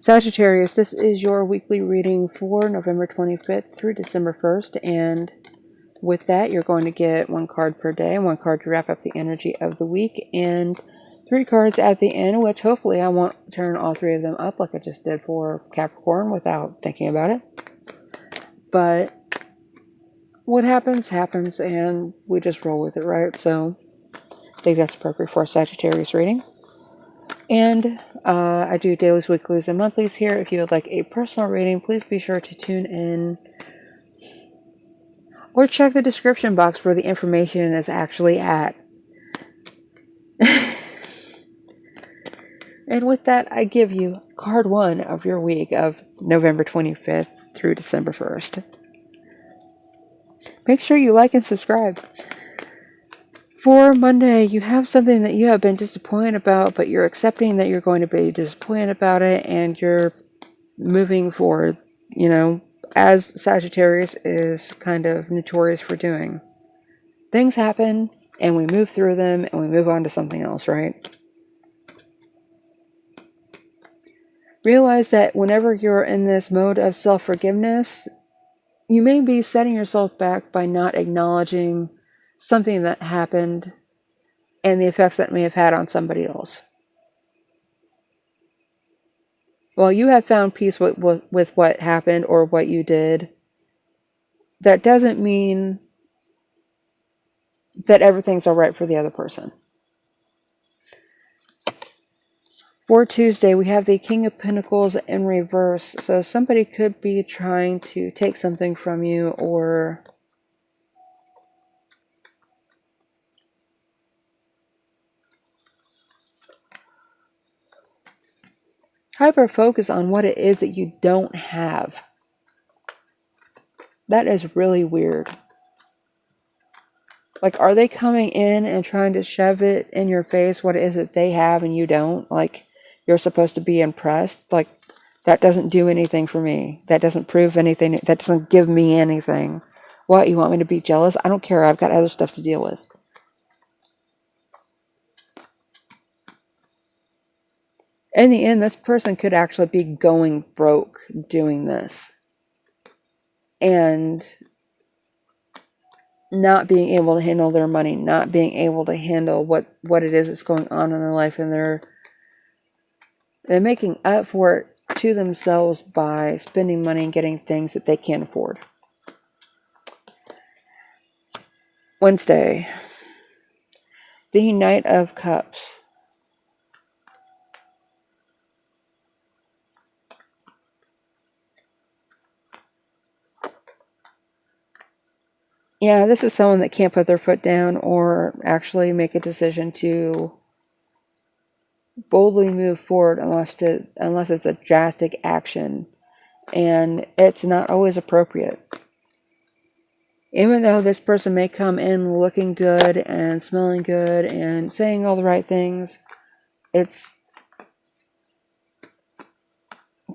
Sagittarius, this is your weekly reading for November 25th through December 1st, and with that, you're going to get one card per day, one card to wrap up the energy of the week, and 3 cards at the end, which hopefully I won't turn all 3 of them up like I just did for Capricorn without thinking about it. But what happens, happens, and we just roll with it, right? So I think that's appropriate for a Sagittarius reading. And I do dailies, weeklies, and monthlies here. If you would like a personal reading, please be sure to tune in or check the description box where the information is actually at. And with that, I give you card 1 of your week of November 25th through December 1st. Make sure you like and subscribe. For Monday, you have something that you have been disappointed about, but you're accepting that you're going to be disappointed about it, and you're moving forward, as Sagittarius is kind of notorious for doing. Things happen, and we move through them, and we move on to something else, right? Realize that whenever you're in this mode of self-forgiveness, you may be setting yourself back by not acknowledging something that happened and the effects that may have had on somebody else. While you have found peace with what happened or what you did, that doesn't mean that everything's all right for the other person. For Tuesday, we have the King of Pentacles in reverse. So somebody could be trying to take something from you or hyper-focus on what it is that you don't have. That is really weird. Like, are they coming in and trying to shove it in your face, what it is that they have and you don't? Like, you're supposed to be impressed? Like, that doesn't do anything for me. That doesn't prove anything. That doesn't give me anything. What, you want me to be jealous? I don't care. I've got other stuff to deal with. In the end, this person could actually be going broke doing this. And not being able to handle their money, not being able to handle what it is that's going on in their life, and they're making up for it to themselves by spending money and getting things that they can't afford. Wednesday, the Knight of Cups. Yeah, this is someone that can't put their foot down or actually make a decision to boldly move forward unless it's a drastic action, and it's not always appropriate. Even though this person may come in looking good and smelling good and saying all the right things, it's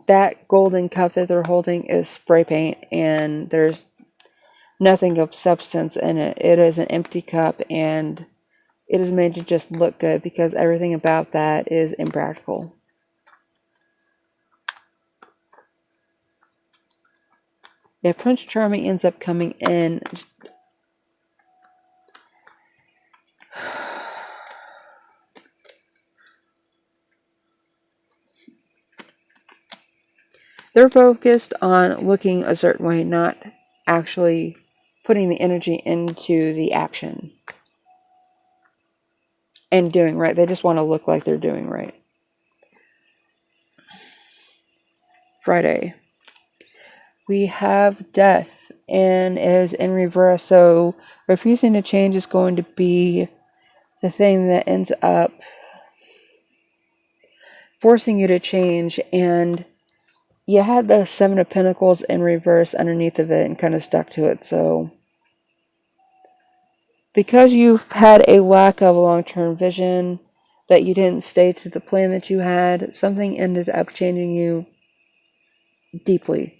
that golden cup that they're holding is spray paint, and there's nothing of substance in it. It is an empty cup, and it is made to just look good because everything about that is impractical. If Prince Charming ends up coming in, they're focused on looking a certain way, not actually putting the energy into the action and doing right. They just want to look like they're doing right. Friday, we have Death, and it is in reverse. So refusing to change is going to be the thing that ends up forcing you to change. And you had the Seven of Pentacles in reverse underneath of it and kind of stuck to it. So because you've had a lack of long-term vision, that you didn't stay to the plan that you had, something ended up changing you deeply.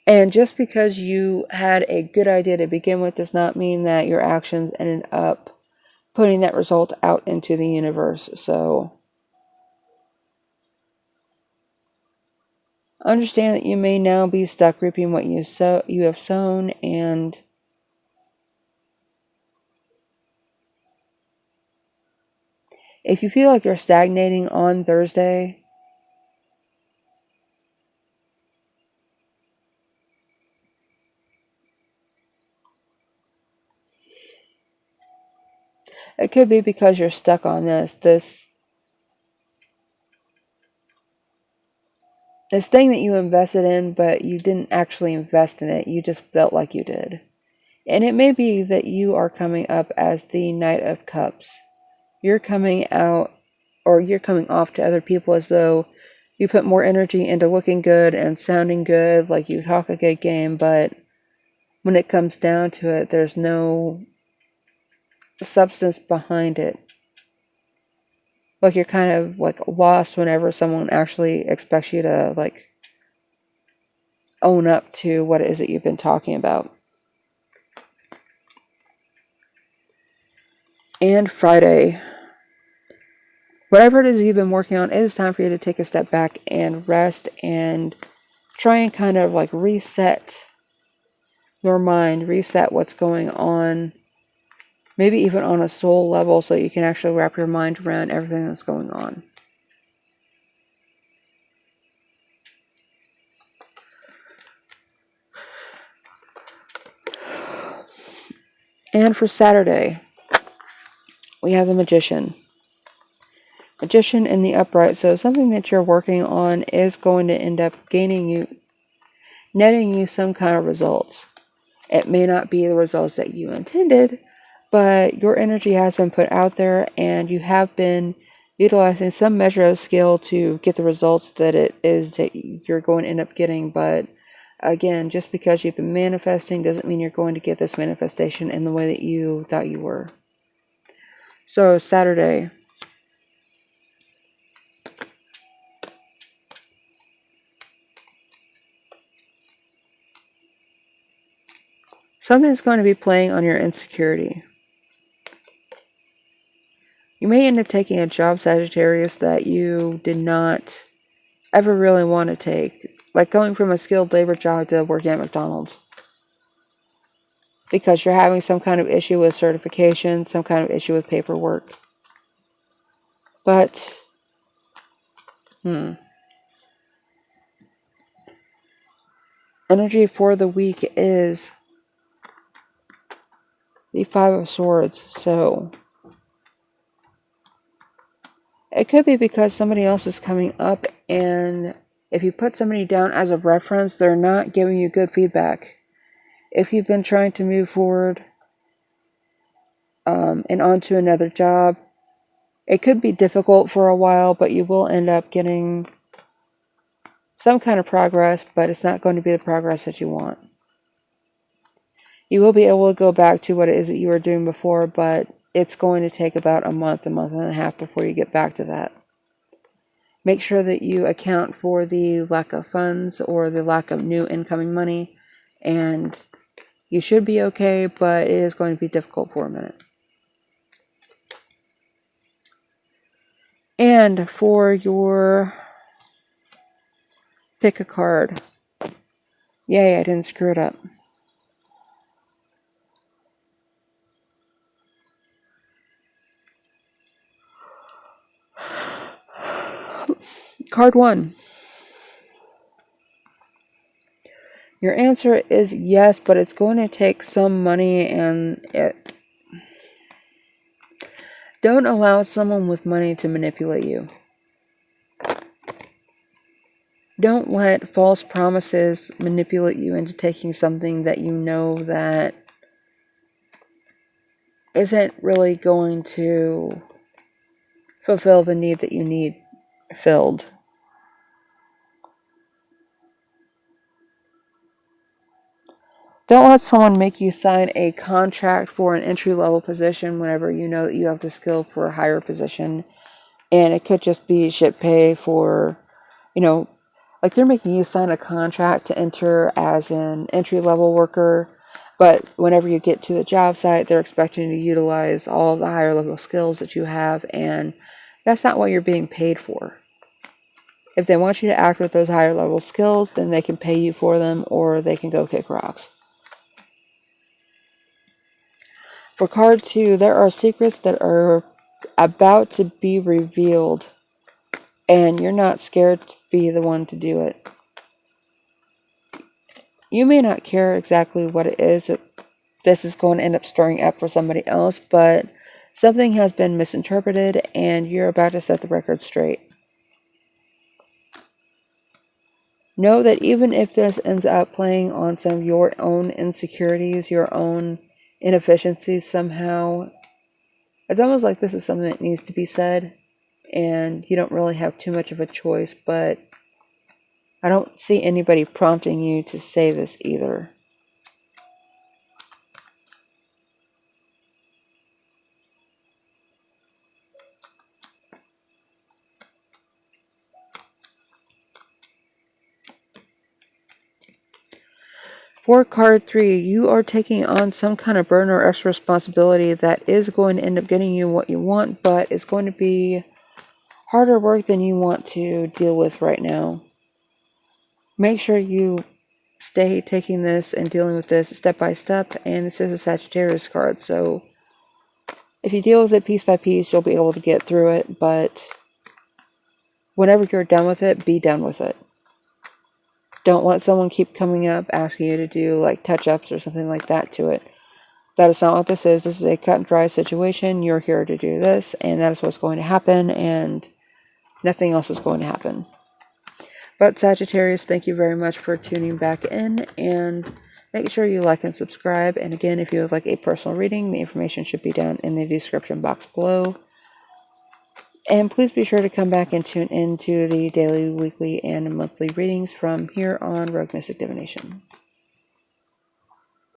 And just because you had a good idea to begin with does not mean that your actions ended up putting that result out into the universe. So understand that you may now be stuck reaping what you have sown, and if you feel like you're stagnating on Thursday, it could be because you're stuck on this thing that you invested in, but you didn't actually invest in it. You just felt like you did. And it may be that you are coming up as the Knight of Cups. You're coming out, or you're coming off to other people as though you put more energy into looking good and sounding good, like you talk a good game, but when it comes down to it, there's no substance behind it. Like you're kind of like lost whenever someone actually expects you to like own up to what it is that you've been talking about. And Friday, whatever it is you've been working on, it is time for you to take a step back and rest and try and kind of like reset your mind, reset what's going on, maybe even on a soul level, so you can actually wrap your mind around everything that's going on. And for Saturday, we have the Magician. Magician in the upright. So something that you're working on is going to end up netting you some kind of results. It may not be the results that you intended, but your energy has been put out there and you have been utilizing some measure of skill to get the results that it is that you're going to end up getting. But again, just because you've been manifesting doesn't mean you're going to get this manifestation in the way that you thought you were. So Saturday, something's going to be playing on your insecurity. You may end up taking a job, Sagittarius, that you did not ever really want to take. Like going from a skilled labor job to working at McDonald's. Because you're having some kind of issue with certification, some kind of issue with paperwork. But, energy for the week is the Five of Swords. So it could be because somebody else is coming up, and if you put somebody down as a reference, they're not giving you good feedback. If you've been trying to move forward and onto another job, it could be difficult for a while, but you will end up getting some kind of progress, but it's not going to be the progress that you want. You will be able to go back to what it is that you were doing before, but it's going to take about a month and a half before you get back to that. Make sure that you account for the lack of funds or the lack of new incoming money, and you should be okay, but it is going to be difficult for a minute. And for your pick a card. Yay, I didn't screw it up. Card 1. Your answer is yes, but it's going to take some money, and don't allow someone with money to manipulate you. Don't let false promises manipulate you into taking something that you know that isn't really going to fulfill the need that you need filled. Don't let someone make you sign a contract for an entry-level position whenever you know that you have the skill for a higher position. And it could just be shit pay for, like they're making you sign a contract to enter as an entry-level worker, But whenever you get to the job site, they're expecting you to utilize all the higher level skills that you have, and that's not what you're being paid for. If they want you to act with those higher level skills, then they can pay you for them, or they can go kick rocks. For card 2, there are secrets that are about to be revealed, and you're not scared to be the one to do it. You may not care exactly what it is that this is going to end up stirring up for somebody else, but something has been misinterpreted, and you're about to set the record straight. Know that even if this ends up playing on some of your own insecurities, your own inefficiencies somehow, it's almost like this is something that needs to be said, and you don't really have too much of a choice, but I don't see anybody prompting you to say this either. For card 3, you are taking on some kind of burden or extra responsibility that is going to end up getting you what you want, but it's going to be harder work than you want to deal with right now. Make sure you stay taking this and dealing with this step by step, and this is a Sagittarius card, so if you deal with it piece by piece, you'll be able to get through it, but whenever you're done with it, be done with it. Don't let someone keep coming up asking you to do like touch-ups or something like that to it. That is not what this is. This is a cut and dry situation. You're here to do this, and that is what's going to happen, and nothing else is going to happen. But Sagittarius, thank you very much for tuning back in, and make sure you like and subscribe. And again, if you would like a personal reading, the information should be down in the description box below. And please be sure to come back and tune into the daily, weekly, and monthly readings from here on Rogue Mystic Divination.